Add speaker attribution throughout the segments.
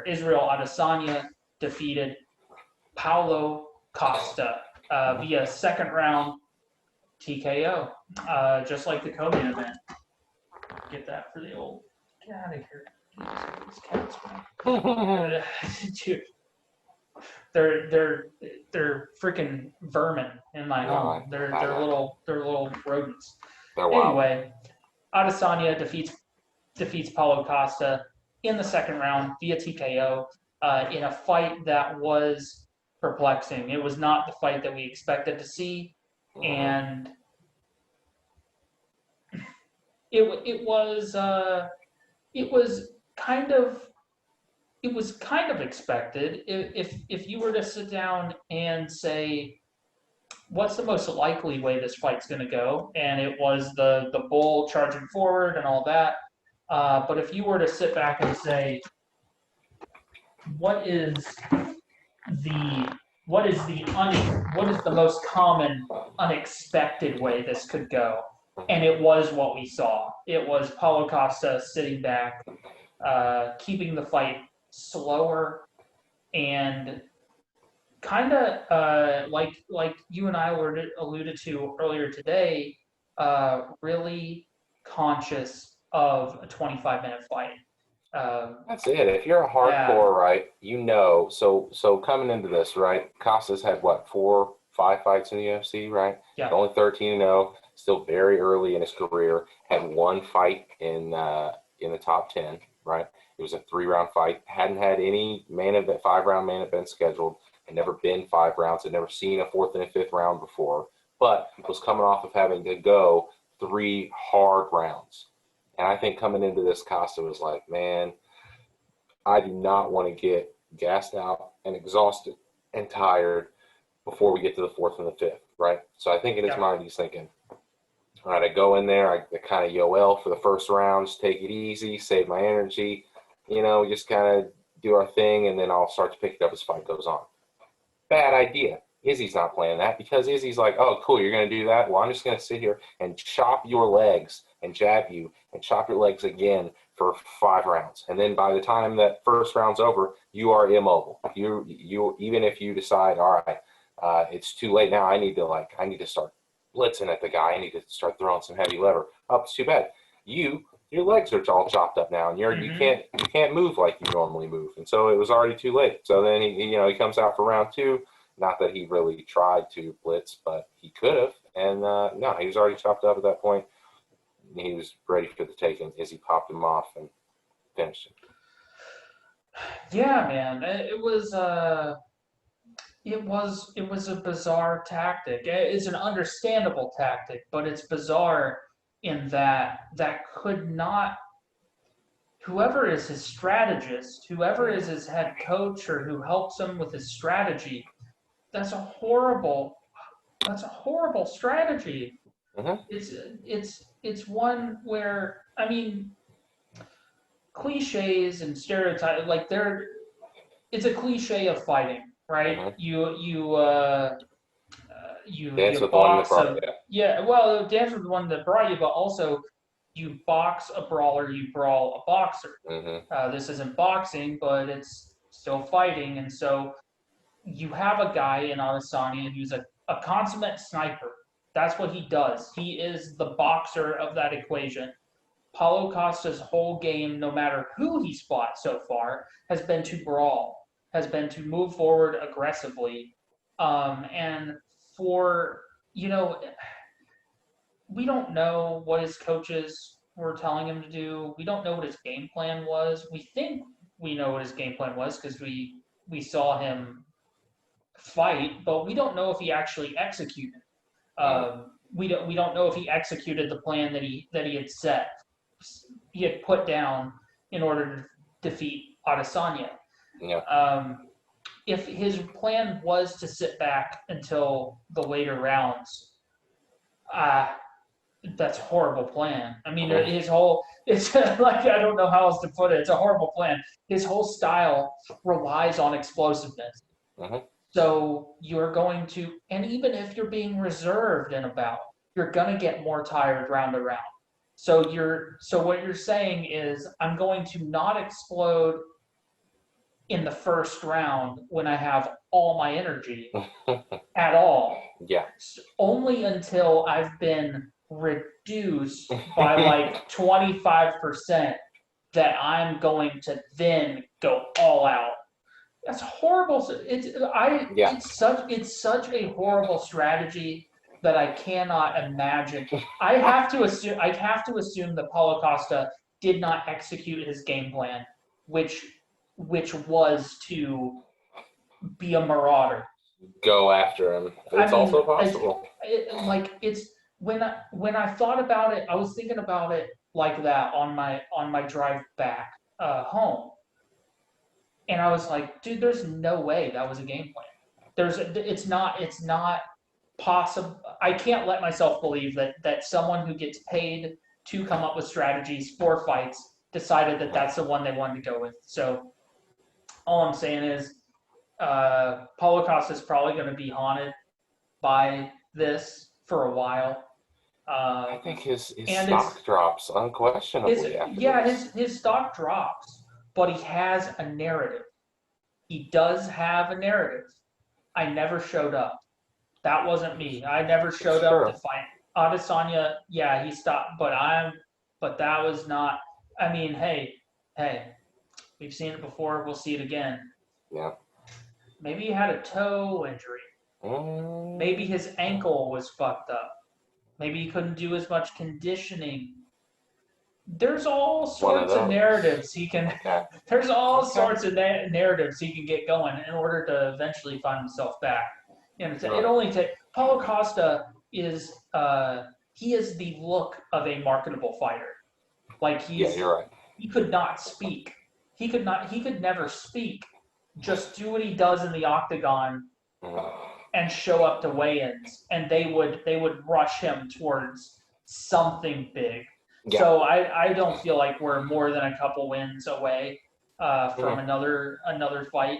Speaker 1: where Israel Adesanya defeated Paulo Costa via second round TKO, just like the co-main event. Get that for the old. Get out of here. These cats, man. Dude, they're freaking vermin in my home. They're little rodents. Anyway, Adesanya defeats Paulo Costa in the second round via TKO in a fight that was perplexing. It was not the fight that we expected to see, and it was kind of expected. If you were to sit down and say, what's the most likely way this fight's going to go, and it was the bull charging forward and all that. But if you were to sit back and say, what is the most common unexpected way this could go? And it was what we saw. It was Paulo Costa sitting back, keeping the fight slower, and kind of like you and I alluded to earlier today, really conscious of a 25-minute fight.
Speaker 2: That's it. If you're a hardcore, right, so coming into this, right, Costa's had, 4-5 fights in the UFC, right?
Speaker 1: Yeah.
Speaker 2: Only 13-0, still very early in his career, had one fight in the top 10, right? It was a 3-round fight, hadn't had any 5-round main event scheduled, had never been 5 rounds, had never seen a 4th and a 5th round before, but was coming off of having to go 3 hard rounds. And I think coming into this, Costa was like, man, I do not want to get gassed out and exhausted and tired before we get to the 4th and the 5th, right? So I think in his mind, he's thinking, all right, I go in there, I kind of Yoel for the first rounds, take it easy, save my energy, just kind of do our thing, and then I'll start to pick it up as fight goes on. Bad idea. Izzy's not playing that, because Izzy's like, oh, cool, you're going to do that? Well, I'm just going to sit here and chop your legs and jab you and chop your legs again for 5 rounds. And then by the time that first round's over, you are immobile. You even if you decide, all right, it's too late now, I need to start blitzing at the guy, I need to start throwing some heavy lever. Oh, it's too bad. Your legs are all chopped up now, and you can't move like you normally move. And so it was already too late. So then he comes out for round 2. Not that he really tried to blitz, but he could have. And no, he was already chopped up at that point. He was ready for the taking. Izzy popped him off and finished him.
Speaker 1: Yeah, man, it was a bizarre tactic. It's an understandable tactic, but it's bizarre in that could not. Whoever is his strategist, whoever is his head coach, or who helps him with his strategy, that's a horrible strategy.
Speaker 2: Mm-hmm.
Speaker 1: It's one where, I mean, cliches and stereotypes, it's a cliche of fighting, right? Mm-hmm. You
Speaker 2: dance with
Speaker 1: box
Speaker 2: the one that brought you.
Speaker 1: Yeah, well, dance with the one that brought you, but also you box a brawler, you brawl a boxer.
Speaker 2: Mm-hmm.
Speaker 1: This isn't boxing, but it's still fighting, and so you have a guy in Adesanya who's a consummate sniper. That's what he does. He is the boxer of that equation. Paulo Costa's whole game, no matter who he's fought so far, has been to brawl, has been to move forward aggressively. And for, we don't know what his coaches were telling him to do. We don't know what his game plan was. We think we know what his game plan was because we saw him fight, but we don't know if he actually executed. We don't know if he executed the plan that he had set. He had put down in order to defeat Adesanya.
Speaker 2: Yeah.
Speaker 1: If his plan was to sit back until the later rounds, that's a horrible plan. I mean, it's like, I don't know how else to put it. It's a horrible plan. His whole style relies on explosiveness.
Speaker 2: Mm-hmm.
Speaker 1: So you're going to, and even if you're being reserved in a bout, you're going to get more tired round to round. So what you're saying is, I'm going to not explode in the first round when I have all my energy at all.
Speaker 2: Yeah.
Speaker 1: Only until I've been reduced by like 25% that I'm going to then go all out. That's horrible. It's such a horrible strategy that I cannot imagine. I have to assume that Paulo Costa did not execute his game plan, which was to be a marauder.
Speaker 2: Go after him. It's also possible.
Speaker 1: When I thought about it, I was thinking about it like that on my drive back home, and I was like, dude, there's no way that was a game plan. It's not possible. I can't let myself believe that someone who gets paid to come up with strategies for fights decided that that's the one they wanted to go with. So all I'm saying is, Paulo Costa is probably going to be haunted by this for a while.
Speaker 2: I think his stock drops unquestionably.
Speaker 1: His stock drops, but he has a narrative. He does have a narrative. I never showed up. That wasn't me. I never showed up to fight Adesanya. Yeah, he stopped, but that was not. I mean, hey, we've seen it before. We'll see it again.
Speaker 2: Yeah.
Speaker 1: Maybe he had a toe injury. Maybe his ankle was fucked up. Maybe he couldn't do as much conditioning. There's all sorts of narratives he can. Okay. There's all sorts of narratives he can get going in order to eventually find himself back. It only takes. Paulo Costa is he is the look of a marketable fighter. Like
Speaker 2: you're right.
Speaker 1: He could not speak. He could never speak. Just do what he does in the octagon and show up to weigh-ins, and they would rush him towards something big. Yeah. So I don't feel like we're more than a couple wins away from another fight.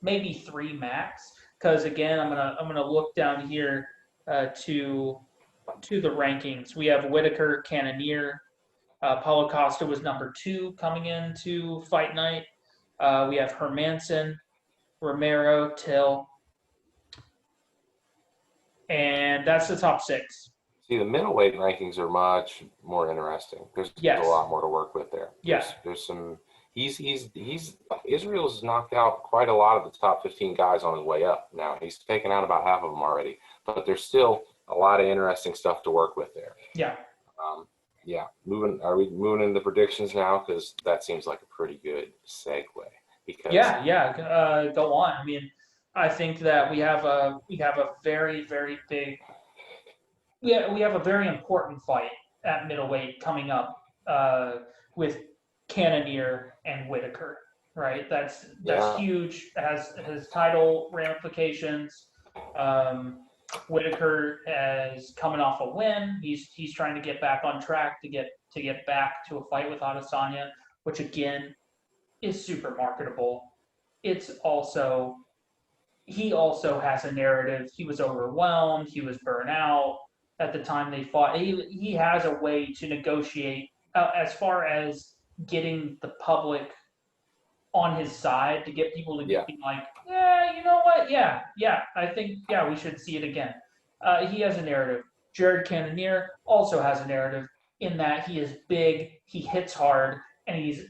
Speaker 1: Maybe 3 max. Because again, I'm gonna look down here to the rankings. We have Whitaker, Cannonier. Paulo Costa was number 2 coming into fight night. We have Hermanson, Romero, Till, and that's the top 6.
Speaker 2: See, the middleweight rankings are much more interesting. There's a lot more to work with there. There's some. Israel's knocked out quite a lot of the top 15 guys on his way up. Now he's taken out about half of them already, but there's still a lot of interesting stuff to work with there.
Speaker 1: Yeah.
Speaker 2: Are we moving into the predictions now? Because that seems like a pretty good segue. Because
Speaker 1: go on. I mean, I think that we have a very, very big. We have a very important fight at middleweight coming up with Cannonier and Whitaker, right? That's huge. Has title ramifications. Whitaker is coming off a win. He's trying to get back on track to get back to a fight with Adesanya, which again is super marketable. He also has a narrative. He was overwhelmed. He was burnt out at the time they fought. He has a way to negotiate as far as getting the public on his side, to get people to be like, you know what? I think, we should see it again. He has a narrative. Jared Cannonier also has a narrative in that he is big, he hits hard, and he's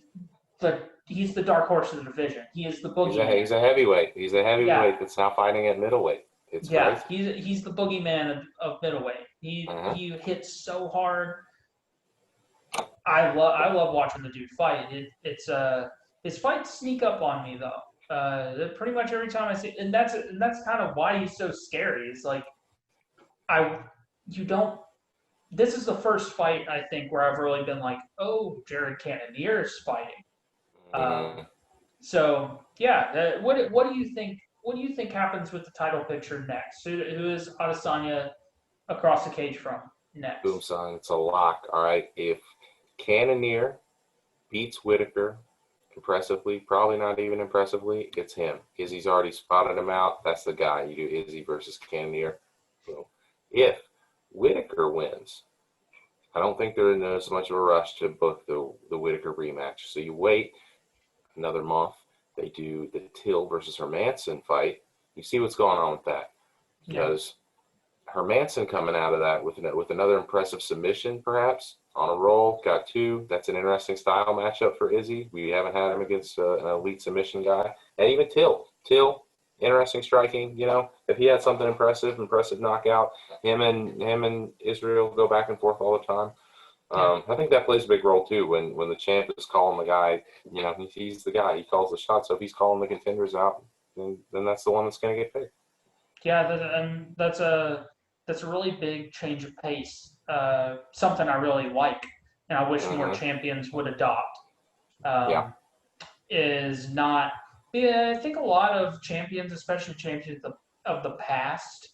Speaker 1: the dark horse of the division. He is the boogeyman.
Speaker 2: He's a heavyweight. He's a heavyweight that's now fighting at middleweight. It's crazy.
Speaker 1: He's the boogeyman of middleweight. He hits so hard. I love watching the dude fight. His fights sneak up on me though. Pretty much every time I see, and that's kind of why he's so scary. It's like This is the first fight I think where I've really been like, oh, Jared Cannonier is fighting. So yeah, what do you think? What do you think happens with the title picture next? Who is Adesanya across the cage from next?
Speaker 2: Boom, son, it's a lock. All right, if Cannonier beats Whitaker impressively, probably not even impressively, it's him. Izzy's already spotted him out. That's the guy. You do Izzy versus Cannonier. So if Whitaker wins, I don't think there is so much of a rush to book the Whitaker rematch. So you wait. another month, they do the Till versus Hermanson fight. You see what's going on with that, because Hermanson coming out of that with another impressive submission, perhaps on a roll, got 2. That's an interesting style matchup for Izzy. We haven't had him against an elite submission guy, and even Till, interesting striking. You know, if he had something impressive knockout, him and Israel go back and forth all the time. I think that plays a big role too. When the champ is calling the guy, you know, he's the guy. He calls the shots. So if he's calling the contenders out, then that's the one that's going to get picked.
Speaker 1: Yeah, and that's a really big change of pace. Something I really like, and I wish more champions would adopt. Is not. Yeah, I think a lot of champions, especially champions of the past,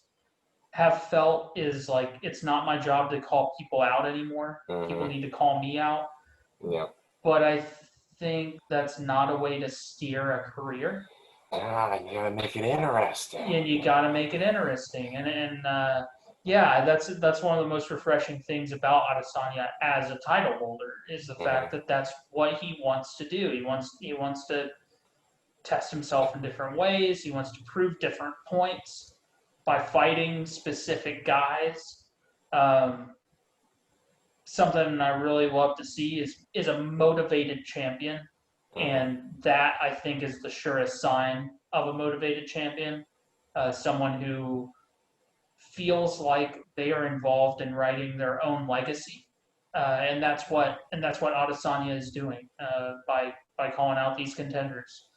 Speaker 1: have felt is like, it's not my job to call people out anymore. People need to call me out.
Speaker 2: Yeah.
Speaker 1: But I think that's not a way to steer a career.
Speaker 2: You gotta make it interesting.
Speaker 1: And you gotta make it interesting. And that's one of the most refreshing things about Adesanya as a title holder, is the fact that that's what he wants to do. He wants to test himself in different ways. He wants to prove different points by fighting specific guys. Something I really love to see is a motivated champion, and that, I think, is the surest sign of a motivated champion. Someone who feels like they are involved in writing their own legacy, and that's what Adesanya is doing by calling out these contenders.